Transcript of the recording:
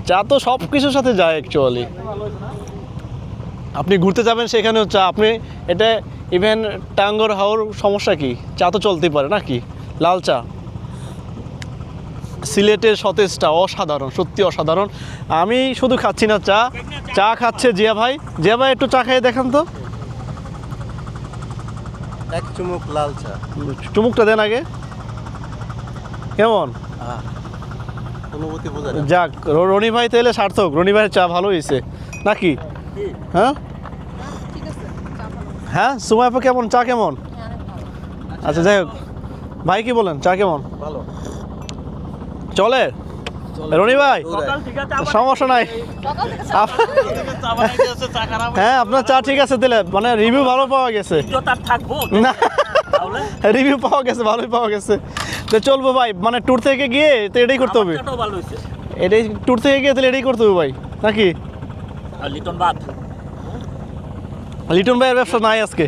চা তো সব কিছুর সাথে যায় অ্যাকচুয়ালি। আপনি ঘুরতে যাবেন সেখানেও চা, আপনি এটা ইভেন টাঙ্গর হাওর সমস্যা কি, চা তো চলতেই পারে নাকি। লাল চা, সিলেটের সতেজটা অসাধারণ, সত্যি অসাধারণ। আমি শুধু খাচ্ছি না চা, চা খাচ্ছে জিয়া ভাই। জিয়া ভাই একটু চা খেয়ে দেখান তো। এক চুমুক লাল চা। চুমুকটা দেন আগে, কেমন? অনুভূতি বোঝা যায়। যাক, রনি ভাই তাহলে সার্থক, রনি ভাইয়ের চা ভালো হয়েছে নাকি? হ্যাঁ হ্যাঁ, সুমাই আপা কেমন, চা কেমন? আচ্ছা যাই হোক, ভাই কি বলেন, চা কেমন? ভালো চলে রনি ভাই, সমস্যা নাই। হ্যাঁ আপনার চা ঠিক আছে তাহলে, মানে রিভিউ ভালো পাওয়া গেছে না, রিভিউ পাওয়া গেছে, ভালোই পাওয়া গেছে। তো চলবো ভাই, মানে ট্যুর থেকে গিয়ে তো এটাই করতে হবে, এটাই ট্যুর থেকে গিয়ে তাহলে এটাই করতে হবে ভাই নাকি? লিটন ভাইয়ের ব্যবসা নাই আজকে।